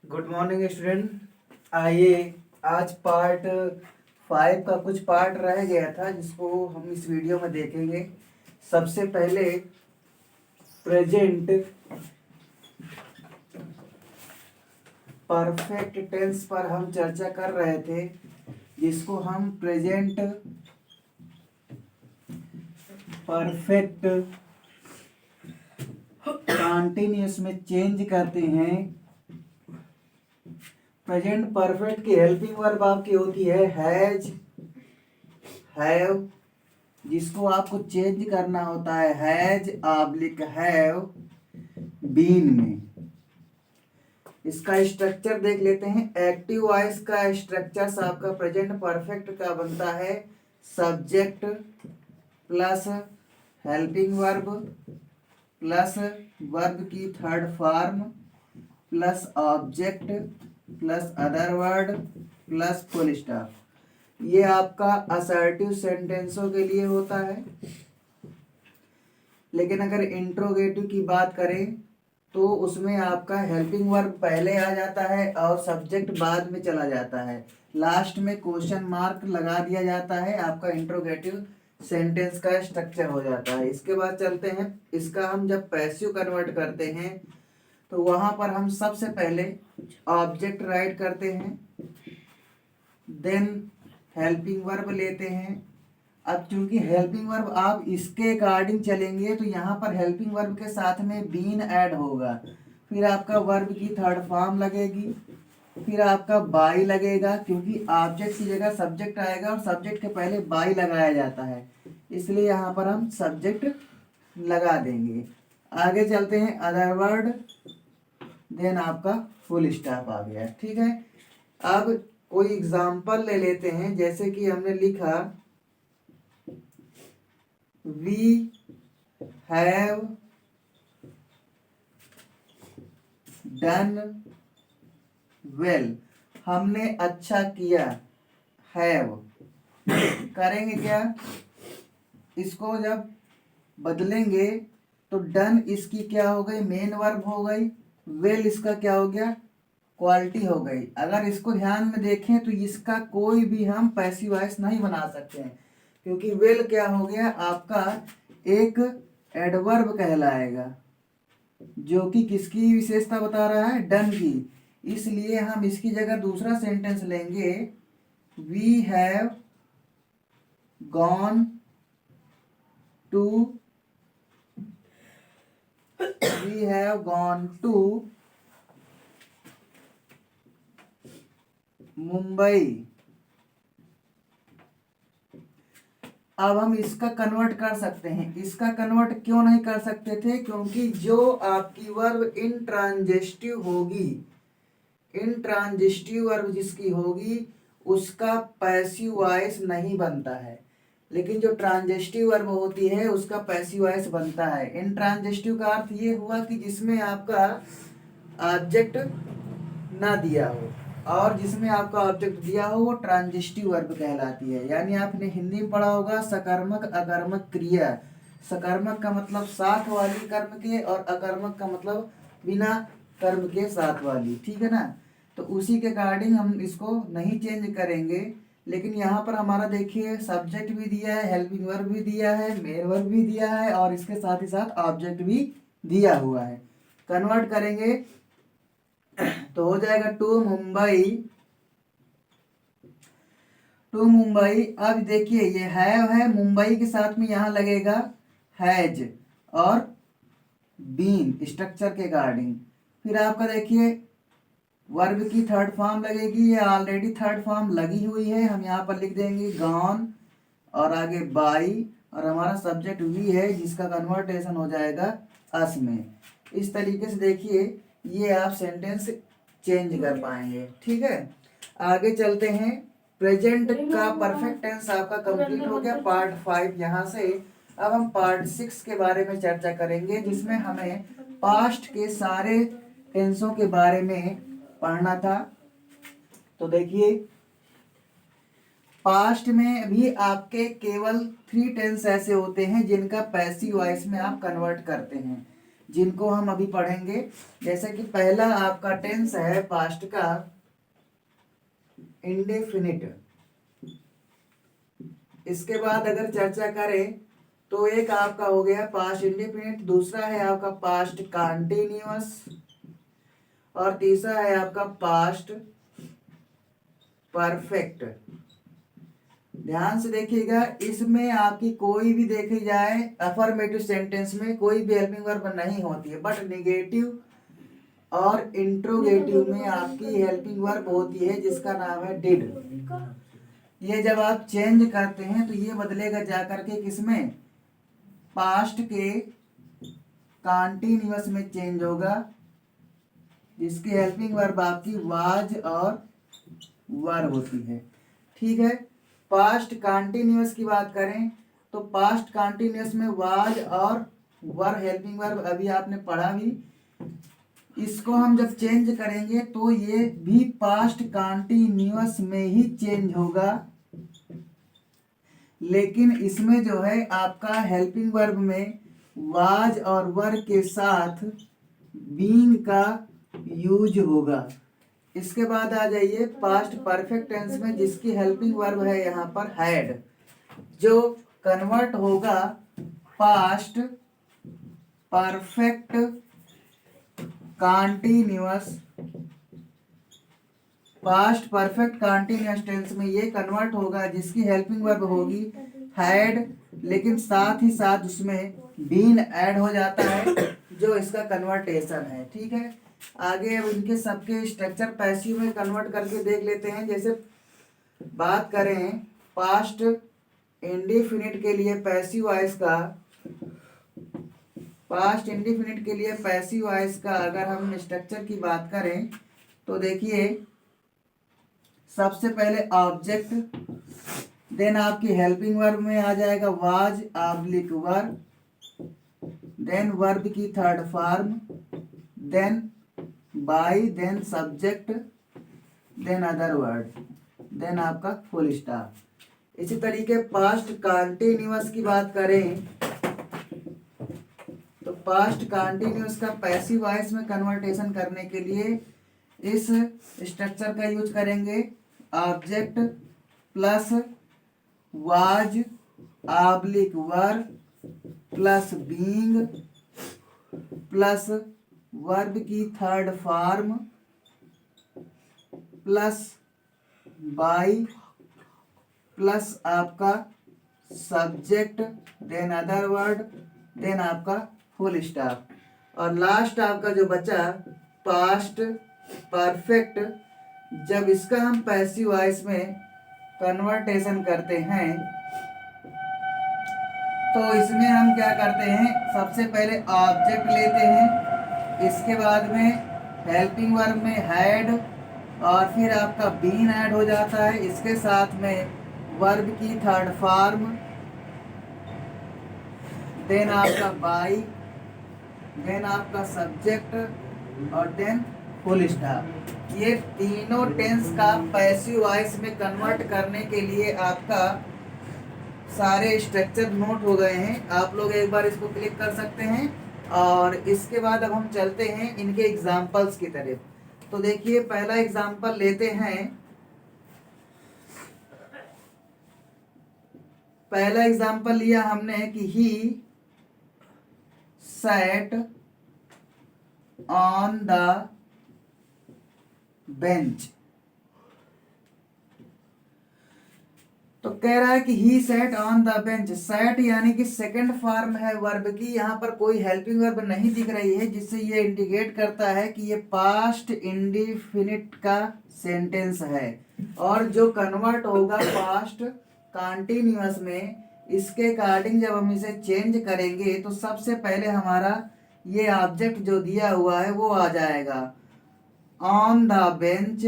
Good morning student. आइए आज part 5 का कुछ पार्ट रह गया था जिसको हम इस वीडियो में देखेंगे। सबसे पहले प्रेजेंट परफेक्ट टेंस पर हम चर्चा कर रहे थे, जिसको हम प्रेजेंट परफेक्ट कंटिन्यूअस में चेंज करते हैं। प्रेजेंट परफेक्ट की हेल्पिंग वर्ब आपकी होती है हैज, हैव, जिसको आपको चेंज करना होता है हैज ऑब्लिक हैव बीन में। इसका स्ट्रक्चर देख लेते हैं। एक्टिव वॉइस का स्ट्रक्चर आपका प्रेजेंट परफेक्ट का बनता है subject plus helping verb plus verb की third form plus object plus other word plus full stop. ये आपका असर्टिव सेंटेंसों के लिए होता है। लेकिन अगर इंट्रोगेटिव की बात करें तो उसमें आपका हेल्पिंग वर्ब पहले आ जाता है और सब्जेक्ट बाद में चला जाता है। लास्ट में क्वेश्चन मार्क लगा दिया जाता है। आपका इंट्रोगेटिव सेंटेंस का स्ट्रक्चर हो जाता है। इसके बाद चलते हैं, इसका हम जब पैसिव कन्वर्ट करते हैं तो वहां पर हम सबसे पहले ऑब्जेक्ट राइट करते हैं, देन हेल्पिंग वर्ब लेते हैं। अब चूंकि हेल्पिंग वर्ब आप इसके अकॉर्डिंग चलेंगे तो यहाँ पर हेल्पिंग वर्ब के साथ में बीन ऐड होगा, फिर आपका वर्ब की थर्ड फॉर्म लगेगी, फिर आपका बाई लगेगा क्योंकि ऑब्जेक्ट की जगह सब्जेक्ट आएगा और सब्जेक्ट के पहले बाई लगाया जाता है, इसलिए यहाँ पर हम सब्जेक्ट लगा देंगे। आगे चलते हैं अदर वर्ड, देन आपका फुल स्टॉप आ गया। ठीक है, अब कोई एग्जाम्पल ले लेते हैं। जैसे कि हमने लिखा वी हैव डन वेल, हमने अच्छा किया। हैव करेंगे क्या, इसको जब बदलेंगे तो डन इसकी क्या हो गई, मेन वर्ब हो गई। वेल इसका क्या हो गया, क्वालिटी हो गई। अगर इसको ध्यान में देखें तो इसका कोई भी हम पैसिव वॉइस नहीं बना सकते हैं क्योंकि वेल क्या हो गया आपका एक एडवर्ब कहलाएगा जो कि किसकी विशेषता बता रहा है, डन की। इसलिए हम इसकी जगह दूसरा सेंटेंस लेंगे, we have gone to, we have gone to Mumbai. अब हम इसका कन्वर्ट कर सकते हैं। इसका कन्वर्ट क्यों नहीं कर सकते थे, क्योंकि जो आपकी वर्ब इंट्रांजिटिव होगी, इंट्रांजिटिव वर्ब जिसकी होगी उसका पैसिव वॉइस नहीं बनता है, लेकिन जो ट्रांजिटिव वर्ब होती है उसका पैसिव वॉइस बनता है। इंट्रांजिटिव का अर्थ ये हुआ कि जिसमें आपका ऑब्जेक्ट ना दिया हो, और जिसमें आपका ऑब्जेक्ट दिया हो वो ट्रांजिटिव वर्ब कहलाती है। यानी आपने हिंदी में पढ़ा होगा सकर्मक अकर्मक क्रिया। सकर्मक का मतलब साथ वाली कर्म के और अकर्मक का मतलब बिना कर्म के साथ वाली। ठीक है ना, तो उसी के अकॉर्डिंग हम इसको नहीं चेंज करेंगे। लेकिन यहाँ पर हमारा देखिए सब्जेक्ट भी दिया है, हेल्पिंग वर्ब भी दिया है, मेन वर्ब भी दिया है और इसके साथ ही साथ ऑब्जेक्ट भी दिया हुआ है। कन्वर्ट करेंगे तो हो जाएगा टू मुंबई, टू मुंबई। अब देखिए ये है मुंबई के साथ में यहाँ लगेगा हैज और बीन स्ट्रक्चर के अकॉर्डिंग। फिर आपका देखिए वर्ब की थर्ड फॉर्म लगेगी, ये ऑलरेडी थर्ड फॉर्म लगी हुई है, हम यहाँ पर लिख देंगे गॉन और आगे बाई और हमारा सब्जेक्ट वी है जिसका कन्वर्टेशन हो जाएगा अस में। इस तरीके से देखिए ये आप सेंटेंस चेंज कर पाएंगे। ठीक है, आगे चलते हैं। प्रेजेंट का परफेक्ट टेंस आपका कंप्लीट हो गया पार्ट 5। यहाँ से अब हम पार्ट 6 के बारे में चर्चा करेंगे, जिसमें हमें पास्ट के सारे टेंसों के बारे में पढ़ना था। तो देखिए पास्ट में भी आपके केवल 3 टेंस ऐसे होते हैं जिनका पैसिव वॉइस में आप कन्वर्ट करते हैं। जिनको हम अभी पढ़ेंगे। जैसे कि पहला आपका टेंस है पास्ट का इंडेफिनिट। इसके बाद अगर चर्चा करें तो एक आपका हो गया पास्ट इंडेफिनिट, दूसरा है आपका पास्ट कंटीन्यूअस, और तीसरा है आपका पास्ट परफेक्ट। ध्यान से देखिएगा, इसमें आपकी कोई भी देखी जाए अफर्मेटिव सेंटेंस में कोई भी हेल्पिंग वर्ब नहीं होती है, बट निगेटिव और इंट्रोगेटिव में आपकी हेल्पिंग वर्ब होती है जिसका नाम है डिड। ये जब आप चेंज करते हैं तो ये बदलेगा जाकर के किसमें, पास्ट के कंटीन्यूअस में चेंज होगा, जिसकी हेल्पिंग वर्ब आपकी वाज और वर होती है। ठीक है, पास्ट कंटीन्यूअस की बात करें तो पास्ट कंटीन्यूअस में वाज और वर हेल्पिंग वर्ब अभी आपने पढ़ा भी। इसको हम जब चेंज करेंगे तो ये भी पास्ट कंटीन्यूअस में ही चेंज होगा, लेकिन इसमें जो है आपका हेल्पिंग वर्ब में वाज और वर के साथ बीइंग का यूज होगा। इसके बाद आ जाइए पास्ट परफेक्ट टेंस में, जिसकी हेल्पिंग वर्ब है यहाँ पर हैड, जो कन्वर्ट होगा past perfect continuous. Past perfect continuous tense में ये कन्वर्ट होगा जिसकी हेल्पिंग वर्ब होगी हैड, लेकिन साथ ही साथ उसमें बीन ऐड हो जाता है जो इसका कन्वर्टेशन है। ठीक है, आगे अब इनके सबके स्ट्रक्चर पैसिव में कन्वर्ट करके देख लेते हैं। जैसे बात करें पास्ट इंडेफिनिट के लिए पैसिव वॉइस का, पास्ट इंडेफिनिट के लिए पैसिव वॉइस का अगर हम स्ट्रक्चर की बात करें तो देखिए, सबसे पहले ऑब्जेक्ट, देन आपकी हेल्पिंग वर्ब में आ जाएगा was oblique were, then verb की third form, then by, then subject, then other word, then आपका फुल स्टॉप। इसी तरीके पास्ट कंटीन्यूअस की बात करें तो पास्ट कंटीन्यूअस का पैसिव वॉइस में कन्वर्टेशन करने के लिए इस स्ट्रक्चर का यूज करेंगे, object plus was oblique were plus being plus verb की third form plus by plus आपका subject, then other word, then आपका फुल स्टॉप, और लास्ट आपका जो बचा पास्ट परफेक्ट। जब इसका हम पैसिव वॉइस में कन्वर्टेशन करते हैं तो इसमें हम क्या करते हैं, सबसे पहले ऑब्जेक्ट लेते हैं, इसके बाद में हेल्पिंग वर्ब में हैड, और फिर आपका बीन ऐड हो जाता है, इसके साथ में वर्ब की थर्ड फॉर्म, देन आपका बाय, देन आपका सब्जेक्ट, और देन फुल स्टॉप। ये तीनों टेंस का पैसिव वॉइस में कन्वर्ट करने के लिए आपका सारे स्ट्रक्चर नोट हो गए हैं। आप लोग एक बार इसको क्लिक कर सकते हैं, और इसके बाद अब हम चलते हैं इनके एग्जाम्पल्स की तरफ। तो देखिए पहला एग्जाम्पल लेते हैं। पहला एग्जाम्पल लिया हमने कि he sat on the bench. तो कह रहा है कि he sat on the bench. Sat यानी कि सेकंड फॉर्म है वर्ब की, यहाँ पर कोई हेल्पिंग वर्ब नहीं दिख रही है, जिससे ये इंडिकेट करता है कि ये पास्ट इंडेफिनिट का सेंटेंस है, और जो कन्वर्ट होगा पास्ट कंटीन्यूअस में, इसके अकॉर्डिंग जब हम इसे चेंज करेंगे तो सबसे पहले हमारा ये ऑब्जेक्ट जो दिया हुआ है वो आ जाएगा ऑन द बेंच,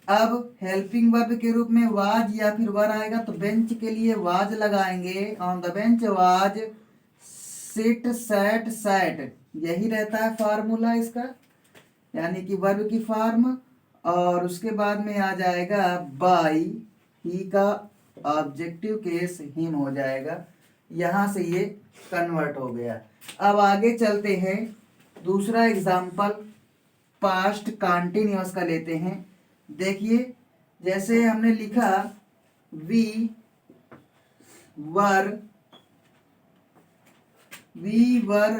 अब हेल्पिंग वर्ब के रूप में वाज या फिर वर आएगा, तो बेंच के लिए वाज लगाएंगे, on the bench was sit sat sat, यही रहता है फार्मूला इसका, यानी कि वर्ब की फॉर्म। और उसके बाद में आ जाएगा बाई, ही का ऑब्जेक्टिव केस हिम हो जाएगा। यहाँ से ये कन्वर्ट हो गया। अब आगे चलते हैं, दूसरा एग्जाम्पल पास्ट कंटिन्यूअस का लेते हैं। देखिए, जैसे हमने लिखा we were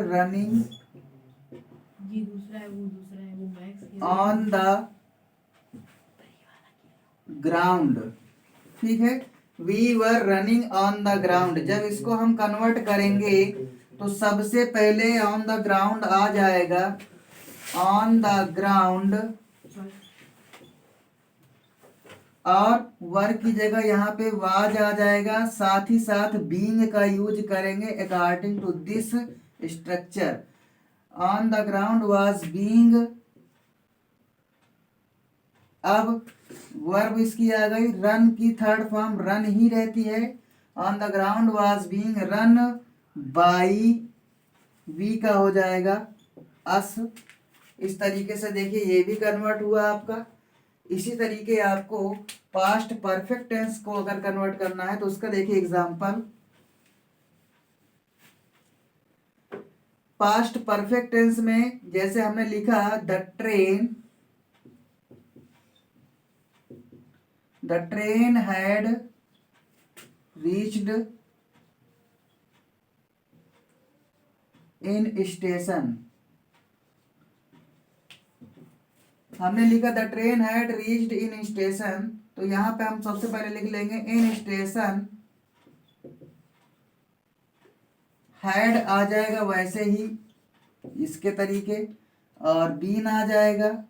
running on the ground, ठीक है। We were running on the ground, जब इसको हम कन्वर्ट करेंगे तो सबसे पहले ऑन द ग्राउंड आ जाएगा, ऑन द ग्राउंड, और वर की जगह यहाँ पे वाज आ जाएगा। साथ ही साथ बीइंग का यूज करेंगे according to this structure. On the ground was being, अब वर्ब इसकी आ गई, रन की थर्ड फॉर्म रन ही रहती है। On the ground was being run by, we का हो जाएगा अस। इस तरीके से देखिए ये भी कन्वर्ट हुआ आपका। इसी तरीके आपको पास्ट परफेक्ट टेंस को अगर कन्वर्ट करना है तो उसका देखिए एग्जांपल। पास्ट परफेक्ट टेंस में जैसे हमने लिखा the train had reached in station, हमने लिखा the train had reached in station, तो यहाँ पे हम सबसे पहले लिख लेंगे इन स्टेशन, हैड आ जाएगा वैसे ही इसके तरीके, और बीन आ जाएगा।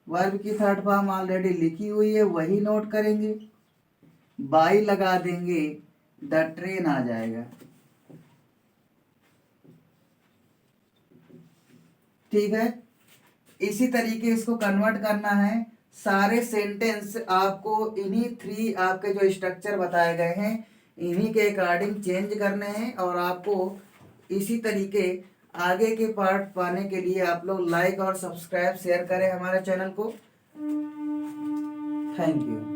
वर्ब की थर्ड फॉर्म ऑलरेडी लिखी हुई है, वही नोट करेंगे, बाई लगा देंगे, द ट्रेन आ जाएगा। ठीक है, इसी तरीके इसको कन्वर्ट करना है। सारे सेंटेंस आपको इन्हीं थ्री आपके जो स्ट्रक्चर बताए गए हैं इन्हीं के अकॉर्डिंग चेंज करने हैं। और आपको इसी तरीके आगे के पार्ट पाने के लिए आप लोग लाइक और सब्सक्राइब शेयर करें हमारे चैनल को। Thank you.